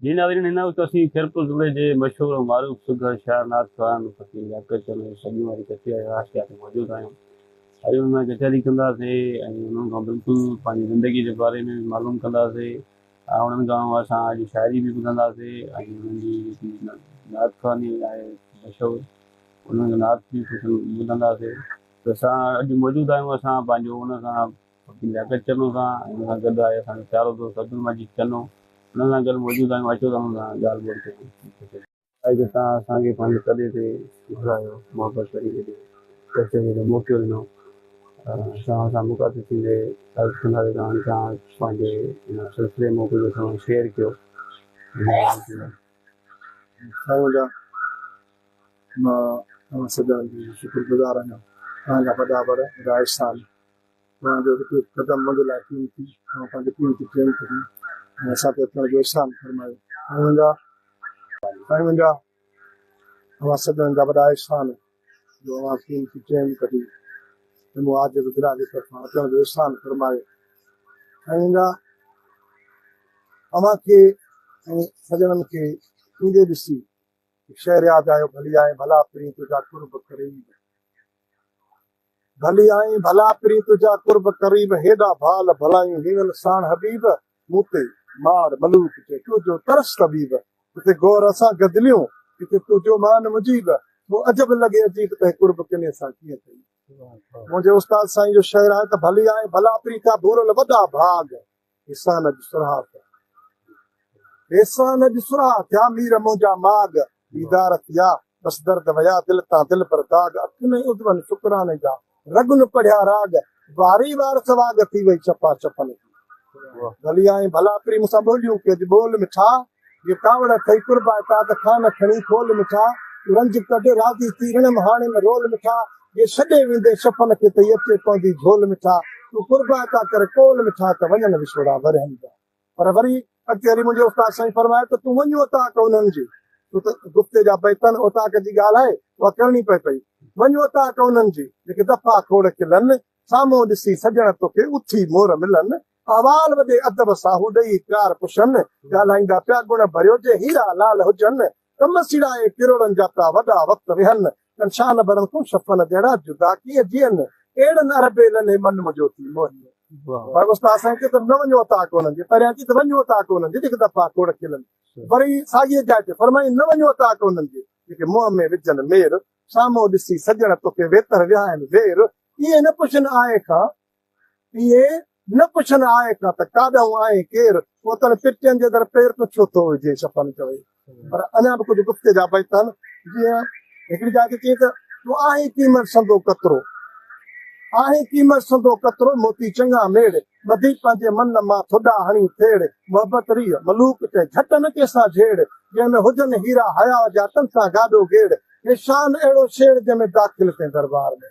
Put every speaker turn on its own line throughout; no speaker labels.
नीनावीर हिन वक़्तु असीं ख़ैरपुर ज़िले जे मशहूरु मारूफ़ सुगर शाह नाथ ख़ान फ़कीर लियाक़त चंद सॼी वारी कचहरी राशिया ते मौजूदु आहियूं। अॼु हुन में कचहरी कंदासीं ऐं उन्हनि खां बिल्कुलु पंहिंजी ज़िंदगी जे बारे में मालूम कंदासीं। उन्हनि खां असां अॼु शाइरी बि ॿुधंदासीं ऐं उन्हनि जी जेकी नात ख़ानी आहे मशहूरु, उन्हनि जो नात बि कुझु ॿुधंदासीं। त असां अॼु मौजूदु आहियूं असां पंहिंजो हुन सां फ़कीर लियाक़त चन्नो सां, ऐं हुन सां गॾु आहे असांजो प्यारो दोस्त अब्दुल मजीद चन्नो, हुन सां गॾु मौजूदु आहियूं। अचो त हुन सां ॻाल्हि ॿोल कयूं। अॼु तव्हां असांखे पंहिंजे सॾे ते घुरायो, मोहबत करी हेॾे कचहरीअ जो मौक़ो ॾिनो। असां सां मुखातिब थींदे अर्ज़ु कंदासीं तव्हां सां पंहिंजे हिन सिलसिले में कुझु असां शेयर कयो।
मां तव्हां सॼनि जी शुक्रगुज़ार आहियां। तव्हांजा वॾा वॾा राजस्थान तव्हांजो हिकु क़दम मुंहिंजे लाइ कीमती ऐं पंहिंजे कीमती प्रेम करी ऐं असांखे अचण जो एहसान फरमायो। मुंहिंजा तव्हां सॼनि जा वॾा एहसान जो अवां कीमती प्रेम करी मूं आज गुजरा जे तरफ़ां अचण जो एहसान फरमायो। ऐं मुंहिंजा अव्हांखे ऐं सॼणनि खे ईंदे ॾिसी शेर यादि आयो, भली आए भला प्री तुझा कुर्ब करीब, भली आए भला प्री तुझा कुर्ब करीब, हेॾा भाल भलायूं हींगन साण हबीब, मूते मार मलूक के तुझो तरस तबीब, किथे गौर असां गदलियूं किथे तुझो मान मुजीब, वो अजब लॻे अजीब ते कुर्ब किने सां कीअं कई। मुंहिंजे उस्ताद साईं जो शेर आहे त भली आए भला प्री था भूरल वॾा भाग, हिसान अॼु सुराह एहसान अॼु सुराह थिया मीर मुंहिंजा माग, दीदार थिया बस दर्द वया दिल तां दिल पर दाग, अखियुनि उदवन शुक्राने जा रगुन पढ़िया राग, वारी वार सवाग थी वई चपा चपन। भली आए भला प्री मूंसां ॿोलियूं के अॼु ॿोल मिठा, ये कावड़ थई कुर्बा ता त खान खणी खोल मिठा, रंज कढ राज़ी थी रणम हाणे में रोल मिठा, ये छॾे वेंदे शफ़न खे तई अचे पवंदी झोल मिठा, तूं कुर्बा था कर कोल मिठा त वञनि विछोड़ा वरहनि जा। पर वरी अॻिते हली मुंहिंजे उस्ताद साईं फरमाए त तूं वञो था उन्हनि जी, तूं त गुफ़्ते जा बैतन ओताक जी ॻाल्हि आहे उहा करणी पई। वञो था उन्हनि जी जेके दफ़ा खोड़ खिलनि, साम्हूं ॾिसी सॼण तोखे उथी मोर मिलनि, अहवाल वॾे अदब सां हू ॾेई कार पुछनि, ॻाल्हाईंदा पिया गुण भरियो जे हीरा लाल हुजनि, कम सिड़ाए किरोड़नि जा पिया वॾा वक़्त वेहनि, कंशान भरनि तूं शफ़न जहिड़ा जुदा कीअं जीअनि, अहिड़नि अरबेलनि मन मुंहिंजो थी मोहिनि। पर उस्ताद साईं चए त न वञो था उन्हनि जे, पहिरियां थी त वञो था उन्हनि जे जेके दफ़ा खोड़ खिलनि, वरी साॻिए जाइ ते फरमाई न वञो था उन्हनि जे जेके मुंहं में विझनि मेर, साम्हूं ॾिसी सॼण तोखे वेतर विहाइनि वेर, इहे न पुछनि आहे खां, इहे न पुछनि आहे खां त काॾां आहे केरु, पोतनि पिटियनि जे दर पेर तो छो थो विझे शफ़न चवे। पर अञा बि कुझु गुफ़्ते जा बैतन, जीअं हिकिड़ी जाइ ते चई त तूं आहे कीमत संदो कतिरो, आहे कीमत संदो कतिरो, मोती चङा मेड़ ॿधी पंहिंजे मन मां थोॾा हणी थेड़, मोहबत रीह मलूक ते झट न कंहिंसां झेड़, जंहिंमें हुजनि हीरा हया जा तन सां गाॾो गेड़, हे शान अहिड़ो शेर जंहिंमें दाख़िल थिए दरबार में।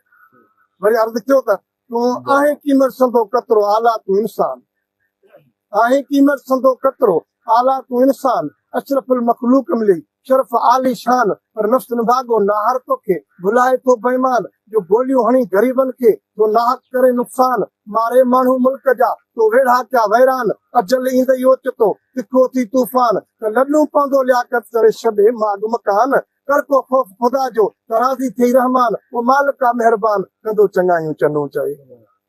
वरी अर्ज़ु कयो त तूं आहे कीमत संदो कतिरो, आला तूं इंसान, आहे कीमत संदो कतिरो, आला तूं इंसान, अशरफुल मखलूक मिली शरफ आली शान, पर नफ्स निभागो नाहर तोखे भुलाए थो बेईमान, जो गोलियूं हणी ग़रीबनि खे तो नाहक करे नुक़सान, मारे माण्हू मुल्क जा तो वेढ़ा क्या वैरान, अजल ईंदे ओचितो तिखो थी तूफ़ान, त लॾूं पवंदो लियाकत करे छॾे माग मकान, कर को ख़ौफ़ ख़ुदा जो त राज़ी थी रहमान, वो मालिक आहे महिरबान कंदो चङायूं चनो चए।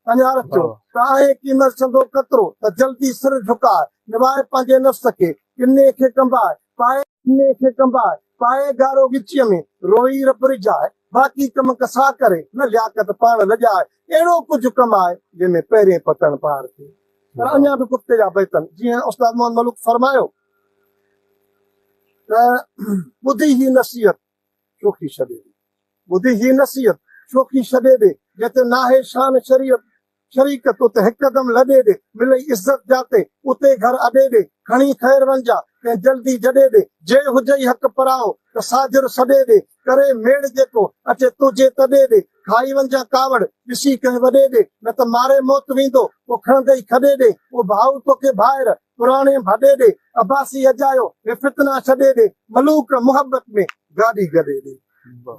अञा रखो त आहे कीमत संदो कतिरो, त जल्दी सिर झुकाए निभाए पंहिंजे नफ़्स खे, किने खे कंबाए पाए किने खे कंबाए पाए गारो गिचीअ में रोई रब रिजाए, बाक़ी कम कसा करे न लियाकत पाण लॼाए, अहिड़ो कुझु कमाए जंहिंमें पहिरें पतन पार थिए। पर अञा बि कुते जा बैतन, जीअं उस्ताद मोहम्मद मलूक फरमायो त ॿुधी ही नसीहत चोखी छॾे ॾे, ॿुधी ही नसीहत चोखी छॾे ॾे, जिते नाहे शान शरीयत शरीकत उते हिकदम लॾे ॾे, मिले इज़त जाते उते घर अॾे ॾे, खणी ख़ैर वंजा कंहिं जल्दी जॾे ॾे, जे हुजई हक़ पराओ त साजिर सॾे ॾे, करे मेड़ जेको अचे तुझे तॾे ॾे, खाई वंजा कावड़ ॾिसी कंहिं वॾे ॾे, न त मारे मौत वेंदो पोइ खणंदई खॾे ॾे, उहो भाऊ तोखे ॿाहिरि पुराणे भॾे ॾे, अब्बासी अजायो हे फितना छॾे ॾे, मलूक मुहबत में गाॾी गॾे ॾे।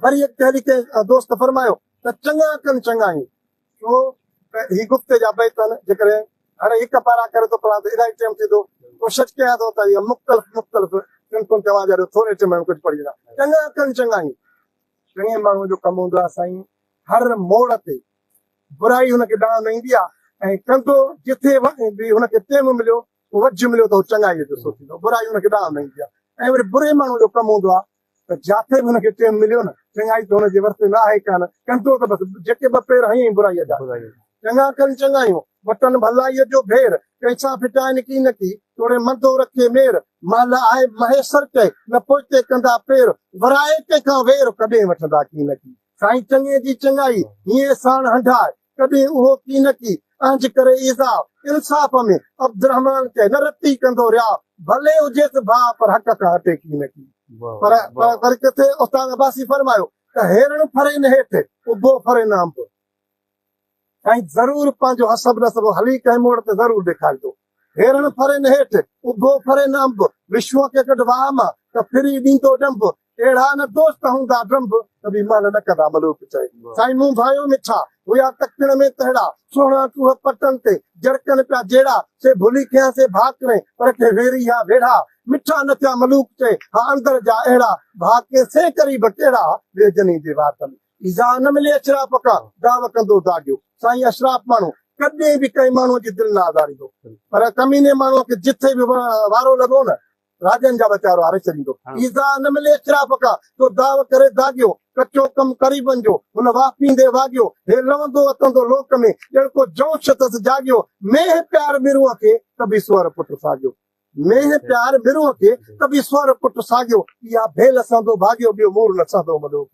वरी अॻिते कंहिं दोस्त फरमायो त चङा कनि चङायूं, छो ही गुफ़्ते जा बैतन जेकॾहिं हाणे हिकु पारा करे थो पढ़ां त इलाही टाइम थी थो कोशिशि कयां थो त इहो मुख़्तलिफ़ सिंपुल तव्हां जहिड़ो थोरे टाइम में कुझु पढ़ी वञा चङा कनि चङा आहियूं चङे माण्हूअ जो कमु हूंदो आहे साईं हर मोड़ ते बुराई हुनखे ॾांहुं न ईंदी आहे ऐं कंदो जिथे बि हुनखे टेम मिलियो वझ मिलियो त हू चङाईअ जो सोचींदो बुराई हुनखे ॾांहुं न ईंदी आहे ऐं वरी बुरे माण्हू जो कमु हूंदो आहे त जिथे बि हुनखे टेम मिलियो न चङाई त हुनजे वर्ते न आहे कान कंदो त बसि जेके ॿ पेर हईं बुराईअ जा चङा कनि चङा आहियूं वटनि भलाईअ जो भेर कंहिंसां फिटाइनि की न की थोरे मंदो रखे मेर माल आहे महेसर चए न पोइते कंदा पेर वराए कंहिंखां वेर कॾहिं वठंदा की न की साईं चङे जी चङाई हीअं साण हंढाए कॾहिं उहो की न की अंज करे ईज़ाब इंसाफ़ में अब्दुरहमान चए न रती कंदो रिया भले हुजेसि भाउ पर हक़ खां हटे की न की पर किथे उस्ताद अब्बासी फरमायो त हेरण फरे न हेठि उभो फरे न अंब साईं ज़रूर पंहिंजो हसब नसब हली कंहिं मोड़ ते ज़रूर ॾेखारींदो हेरण फरे न हेठि उभो फरे न अंब विश्व खे कढ वाह मां त फिरी ॾींदो डंब अहिड़ा न दोस्त हूंदा ड्रंब त बि माल न कंदा मलूक चए साईं मूं भायो मिठा हुया तकड़ में तहिड़ा सोणा चूह पटनि ते जड़कनि पिया जहिड़ा से भुली कयां से भाकरे पर के वेरी हा वेढ़ा मिठा न थिया मलूक चए हा अंदर जा अहिड़ा भाउ के से करीब कहिड़ा वेजनी जे वातनि ईज़ा न मिले अशराफ खां दाव कंदो दाॻियो साईं अशराफ माण्हू कॾहिं बि कंहिं माण्हूअ जी दिलि न आज़ारींदो पर कमीने माण्हूअ खे जिथे बि वारो लॻो न राजन जा वीचारो हारे छॾींदो ईज़ा न मिले अशराफ खां तो दाव करे दाॻियो कचो कमु करी वञो हुन वापींदे वाॻियो हे लवंदो अतंदो लोक में ॼण को जोश अथसि जाॻियो मेह प्यार मिरूअ खे त बि स्वर पुट साॻियो मेह प्यार मिरूअ खे त बि स्वर पुट साॻियो इहा भेल असंदो भाॻियो ॿियो मूर न संदो मलो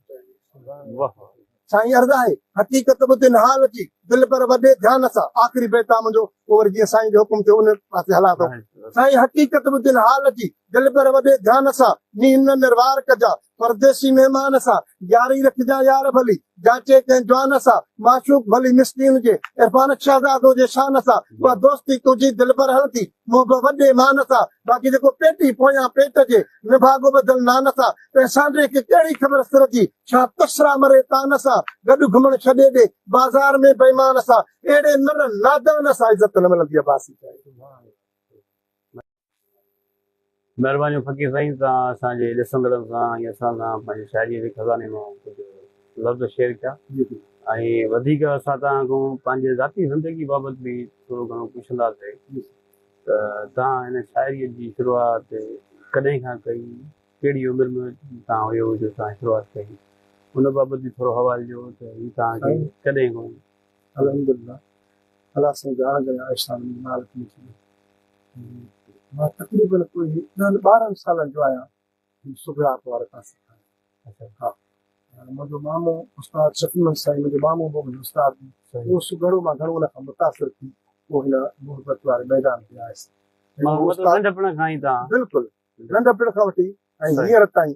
साईं अर्ज़ आहे हक़ीक़त ॿुधिन हाल जी दिलि पर वॾे ध्यान सां आख़िरी बेटा मुंहिंजो पोइ वरी जीअं साईं जो हुकुम थियो उन पासे हलां थो साईं हक़ीक़त ॿुधिन हाल जी दिलि पर वॾे ध्यान सां नींद न निर्वार कजा परदेसी महिमान सां यारी रखजा यार भली जाचे कंहिं जवान सां माशूक भली मिस्कीन जे इरफान शहज़ादो जे शान सां उहा दोस्ती तुंहिंजी दिलि पर हलंदी मोहब वॾे मान सां बाक़ी जेको पेटी पोयां पेट जे निभागो बदल नान सां तंहिं सांडे खे कहिड़ी ख़बर सिर जी छा तसरा मरे तान सां गॾु घुमण छॾे ॾे बाज़ार में बेईमान सां अहिड़े नर नादान सां इज़त न मिलंदी आहे बासी
महिरबानी फ़क़ीर साईं तव्हां असांजे ॾिसंदड़नि सां या असां सां पंहिंजी शाइरीअ जे खज़ाने मां कुझु लफ़्ज़ शेयर कया ऐं वधीक असां तव्हां खां पंहिंजे ज़ाती ज़िंदगी बाबति बि थोरो घणो पुछंदासीं त तव्हां हिन शाइरीअ जी शुरूआति कॾहिं खां कई कहिड़ी उमिरि में तव्हां हुयो जो तव्हां शुरूआति कई उन बाबति बि थोरो हवाले ॾियो त हीअ तव्हांखे कॾहिं खां
अल्हम्दुलिल्लाह अलाह सां ॼाण कया इस्लाम मालिक में मां तक़रीबन कोई 12 सालनि जो आहियां सुगरात वारे पासे हा मुंहिंजो मामो उस्ताद शफ़ीमन साईं मुंहिंजो मामो हो मुंहिंजो उस्ताद उहो सुघड़ो मां घणो उन खां मुतासिर थी पोइ हिन मोहबत वारे मैदान ते आयुसि
नंढपण खां ई तव्हां
बिल्कुलु नंढपण खां वठी ऐं हींअर ताईं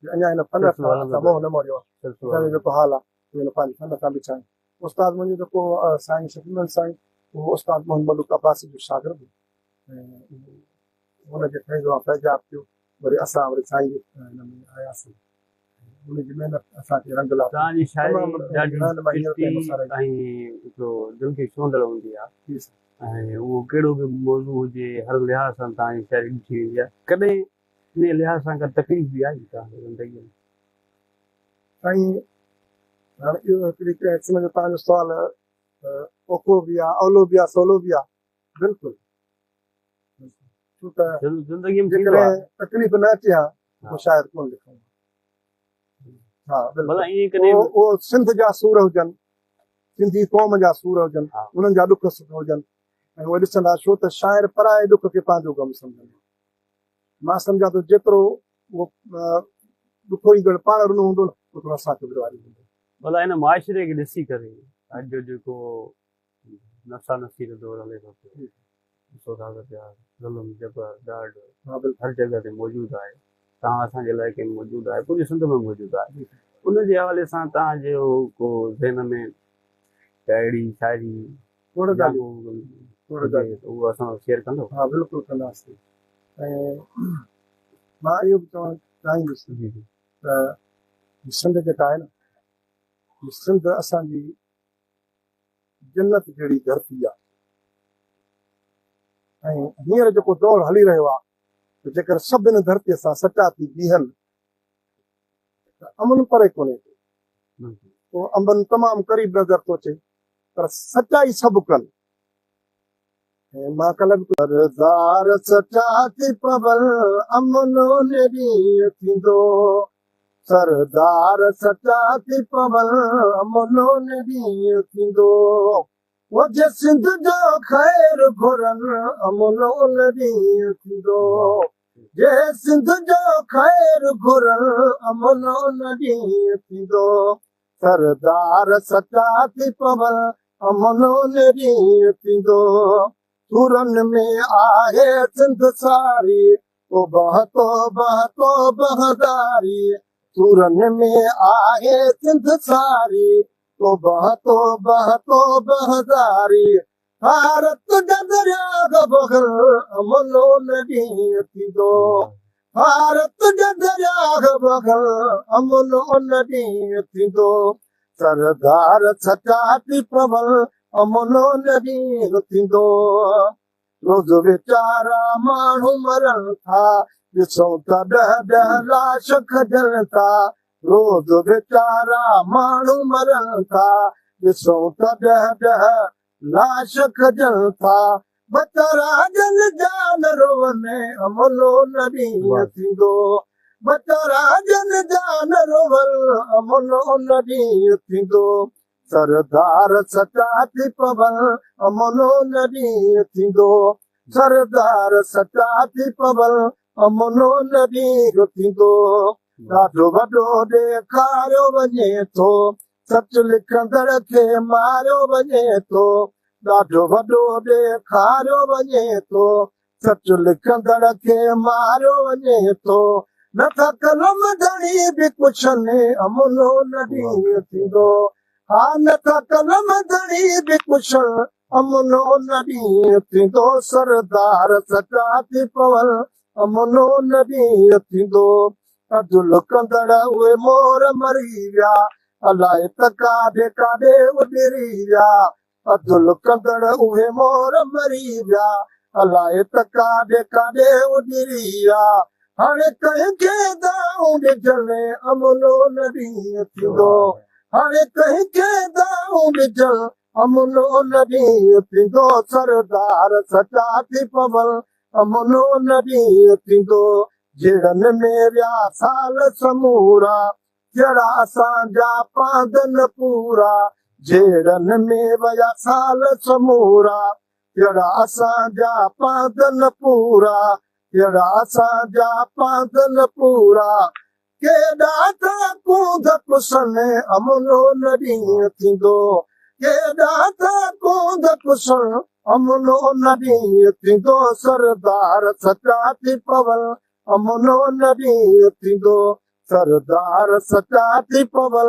अञा हिन फन सां मोह न मरियो आहे जेको हाल आहे हिन पंहिंजे फन सां बि चाहे उस्ताद मुंहिंजो जेको साईं शफ़ीमन साईं उहो उस्ताद मोहम्मद मलूक अब्बासी जो शागिर्दु हुनजे फैज़ मां फैजाब थियो वरी असां वरी साईं जे हिन में आयासीं हुनजी महिनत असांखे रंग ला
तव्हांजी शाइरी ॾाढी दिलि खे छूंदड़ हूंदी आहे ऐं उहो कहिड़ो बि मौज़ू हुजे हर लिहाज़ सां तव्हांजी शाइरी ॾिठी वेंदी आहे कॾहिं इन लिहाज़ सां का तकलीफ़ बि आई तव्हांजी ज़िंदगीअ में
साईं हाणे इहो हिकिड़ी क़िस्म जो तव्हांजो सुवालु ओको बि आहे औलो बि आहे सवलो बि आहे बिल्कुलु छो त
ज़िंदगीअ में
जेकॾहिं तकलीफ़ न अचे हा पोइ शायदि कोन लिखूं हा बिल्कुलु उहो सिंध जा सूर हुजनि सिंधी क़ौम जा सूर हुजनि उन्हनि जा ॾुख सुख हुजनि ऐं उहे ॾिसंदा छो त शाइर पराए ॾुख खे पंहिंजो गम सम्झंदो मां सम्झां थो जेतिरो उहो ॾुखो ई गॾु पाण रुनो हूंदो न ओतिरो असांखे बि वारी हूंदो
भला हिन मुआशिरे खे ॾिसी करे अॼु जो जेको नफ़ा नफ़ी जो दौरु हले थो पियो ॾिसो था त पिया ज़ुल्म जबर ॾाढो हर जॻह ते मौजूदु आहे तव्हां असांजे इलाइक़े में मौजूदु आहे पूरी सिंध में मौजूदु आहे उनजे हवाले सां तव्हांजो को ज़हन में अहिड़ी शाइरी उहो असां शेयर कंदो
हा बिल्कुलु कंदासीं ऐं मां इहो बि चवणु चाहींदुसि त सिंध जेका आहे न सिंध असांजी जन्नत जहिड़ी धरती आहे ऐं हींअर जेको दौर हली रहियो आहे जेकर सभिनी धरतीअ सां सचा थी बीहनि त अमन परे कोन्हे तो अमन तमामु क़रीब नज़र थो अचे पर सचाई सभु कनि ऐं मां कल्ह सरदार सचा थी पवल अमनो ने ॾींहुं थींदो सरदार सचा थी पवल अमनो ने ॾींहुं थींदो वो जे सिंध जो ख़ैर घुरनि अमनो ने ॾींहुं थींदो जे सिंध जो ख़ैर घुरनि अमनो ने ॾींहुं थींदो सरदार सचा थी पवल अमनो ने ॾींहुं थींदो सूरन में आहे सिंध सारी तो बहतो बहतो बहदारी सूरन में आहे सिंध सारी तो बहतो बहतो बहदारी भारत जा दरिया बगल अमनो न ॾींहुं थींदो भारत जा दरिया बगल अमनो न ॾींहुं थींदो सरदार सचा थी पवल अमनो न ॾींहुं थींदो रोज़ वीचारा माण्हू मरनि था ॾिसूं त ॾह ॾह लाश खजनि था रोज़ वीचारा माण्हू मरनि था ॾिसूं त ॾह ॾह लाश खजनि था बचारा जन जान रोवनि अमनो न ॾींहुं थींदो बचारा जन जान रोवनि अमनो न ॾींहुं थींदो सरदार सचा थी पवल अमनो न ॾींहुं थींदो सरदार सचा थी पवल अमनो न ॾींहुं थींदो ॾाढो वॾो ॾेखारियो वञे थो सच लिखंदड़ खे मारियो वञे थो ॾाढो वॾो ॾेखारियो वञे थो सच लिखंदड़ खे मारियो वञे थो नथा कलम धणी बि कुझु अमनो न ॾींहुं थींदो हा नथा कलम धणी बि कुझु अमनो न ॾींहुं थींदो सरदार सचा थी पवल अमनो न ॾींहुं थींदो अधु लुकंदड़ उहे मोर मरी विया अलाए त काॾे काॾे उॾरी विया अधु लुकंदड़ उहे मोर मरी विया अलाए त काॾे काॾे उॾरी विया हाणे कंहिंखे दाऊं ॾिजनि अमनो न ॾींहुं थींदो हाणे कंहिंखे दाऊं ॾिजनि अमनो न ॾींहुं थींदो सरदार सचा थी पवल अमनो न ॾींहुं थींदो जहिड़नि में विया साल समूरा जहिड़ा असांजा पांदन पूरा जहिड़नि में विया साल समूरा जहिड़ा असांजा पांदन पूरा जहिड़ा असांजा पांदन पूरा केॾा त कूंद पुसनि अमनो न ॾींहुं थींदो केॾा त कूंद पुसनि अमनो न ॾींहुं थींदो सरदार सचा थी पवल अमनो न ॾींहुं थींदो सरदार सचा थी पवल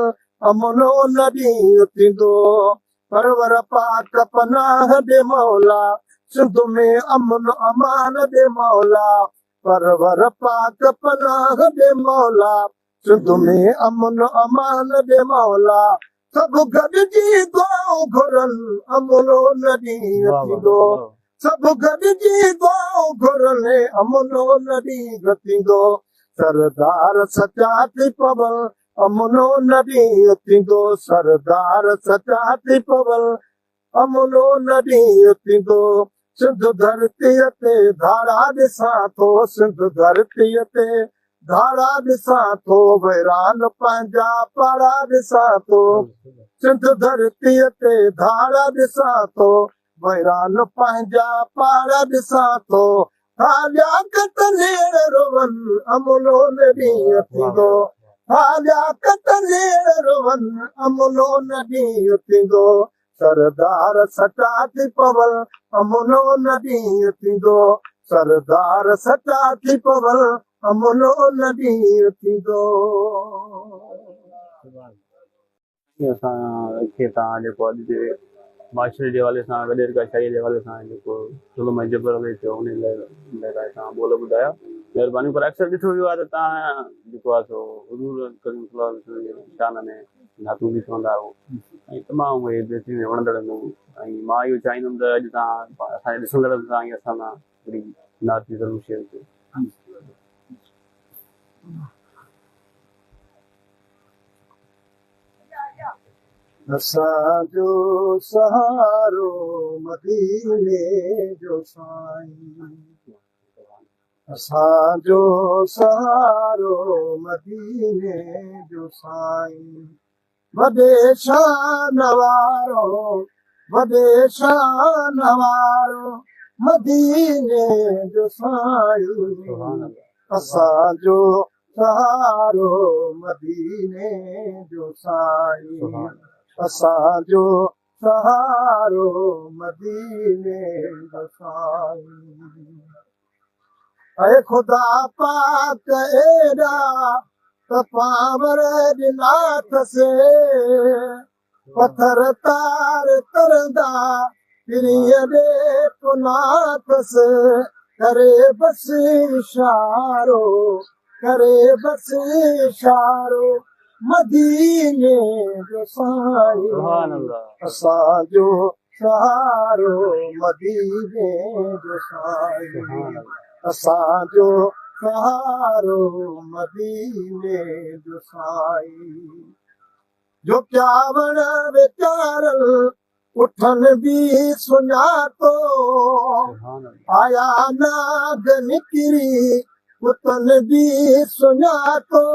अमनो न ॾींहुं थींदो परवर पाक पनाह ॾे मौला सिंध में अमन अमान ॾे मौला परवर पाक पनाह ॾे मौला सिंध में अमन अमान ॾे मौला सभु गॾिजी दुआऊं घुरनि अमनो न ॾींहुं थींदो सभु गॾिजी दुआऊं घुरनि अमनो न ॾींहुं थींदो सरदार सचा थी पवल अमनो न ॾींहुं थींदो सरदार सचा थी पवल अमनो न ॾींहुं थींदो सिंध धरतीअ ते धारा ॾिसां थो सिंध धरतीअ ते धारा ॾिसां थो वैरान पंहिंजा पारा ॾिसां थो सिंध धरतीअ ते धारा ॾिसां थो वैरान पंहिंजा पारा ॾिसां थो हालियाकत नेड़ रोवनि अमनो न ॾींहुं थींदो हालियाकत नेड़ रोवनि अमनो न ॾींहुं थींदो सरदार सचा थी पवल अमनो न ॾींहुं थींदो सरदार सचा थी पवल अमनो न ॾींहुं थींदो
असांखे तव्हां जेको अॼु जे माशरे जे हवाले सां वॾेर का शाही जे हवाले सां जेको ज़ुल्म ऐं जबर हले थियो उन लाइ तव्हां ॿोल ॿुधाया महिरबानी पर अक्सर ॾिठो वियो आहे त तव्हां जेको आहे सो हुज़ूर करीम सल्लल्लाहु अलैहि वसल्लम जे शान में नातूं बि चवंदा आहियो ऐं तमामु उहे बहितरीनु वणंदड़ आहिनि ऐं मां इहो चाहींदुमि त अॼु तव्हां असांजे ॾिसंदड़ सां ई असां सां हिकिड़ी नात जी ज़रूरु शेयर कयो।
असांजो सहारो मदीने जो साईं, असांजो सहारो मदीने जो साईं, वॾे शान वारो वॾे शान वारो मदीने जो साईं, असांजो सहारो मदीने जो साईं, असांजो सहारो मदीने जो साईं। ऐ ख़ुदा पाक एॾा त पावर ॾिनाथसि, पथर तार तरंदा पिरीअ ॾे पुनाथसि, करे बस इशारो करे बस इशारो मदीने जो साईं, असांजो सहारो मदीने जो साईं, असांजो सहारो मदीने जो साईं। जो प्यावण वीचारल उठन बि सुञातो, आया नाग निकिरी उतन बि सुञातो,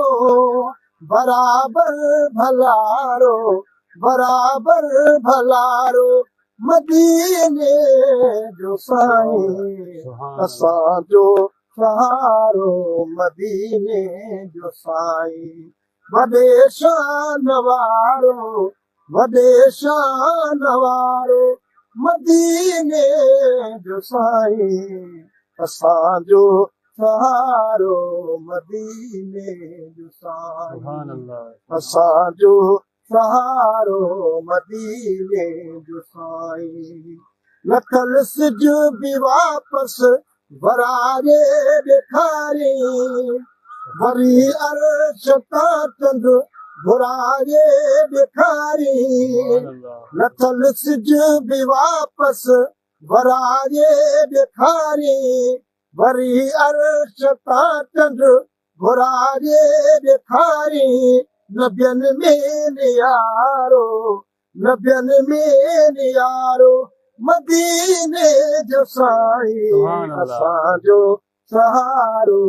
बराबर भलारो बराबर भलारो मदीने जो साईं, असांजो सहारो मदीने जो साईं, वॾे शान वारो वॾे शान वारो मदीने जो साईं, असांजो सहारो मदीने जो साईं, असांजो सहारो मदीने जो साईं। लखल सिज बि वापसि वरारे ॾेखारी, वरी अर्श तां चंड घुरारे ॾेखारी, लथल सिज बि वापसि वरारे ॾेखारी, वरी अर्श तां चंड घुरारे ॾेखारी, नबियनि में नियारो नबियनि में नियारो मदीने जो साईं, असांजो सहारो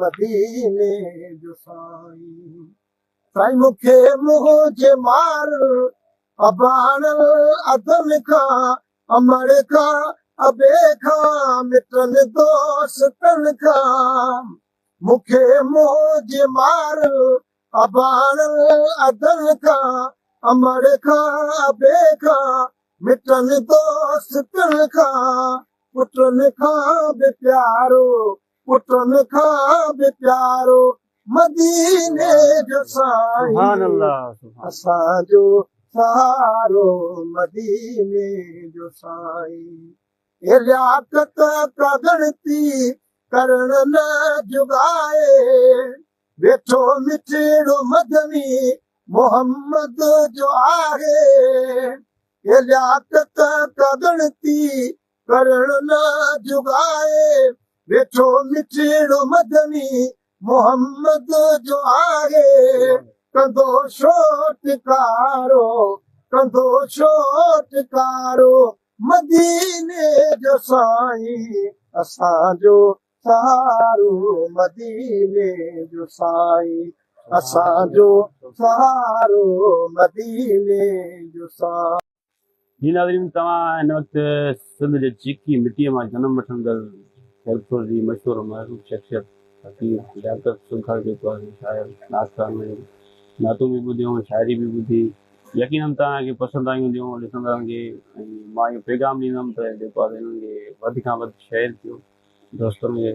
मदीने जो साईं। साईं मूंखे मुंहुं जे मार अबाण अदन खां अमड़ खां अबे खां मिटनि दोस्तनि खां, मूंखे मुंहुं जे मार अबाण अदन खां अमड़ खां अबे खां मिटनि दोस्तनि खां, पुटनि खां बि प्यारो पुटनि खां बि प्यारो मदीने जो साईं, असांजो सहारो मदीने जो साईं। ए लियाकत का गणती करण न जुगाए, वेठो मिठड़ो मदनी मोहम्मद जो आहे, ये लियाकत का गणती करण न जुगाए, वेठो मिठड़ो मदनी मोहम्मद जो आहे, कंदो शोटकारो कंदो शोटकारो मदीने जो साईं, असांजो सहारो मदीने जो साईं, असांजो सहारो मदीने जो साईं।
जी नाज़रीन, तव्हां हिन वक़्तु सिंध जे चीकी मिटीअ मां जनम वठंदड़ खैरपुर जी मशहूरु महरूफ़ शख़्सियत फ़क़ीर लियाकत सुघड़ जेको आहे शाइर नाश्ता में नातूं बि ॿुधियूं, शाइरी बि ॿुधी, यकीनन तव्हांखे पसंदि आयूं हूंदियूं ॾिसंदड़नि खे। ऐं मां इहो पैगाम ॾींदुमि त जेको आहे हिननि खे वधि खां वधि शेयर कयो दोस्तनि खे।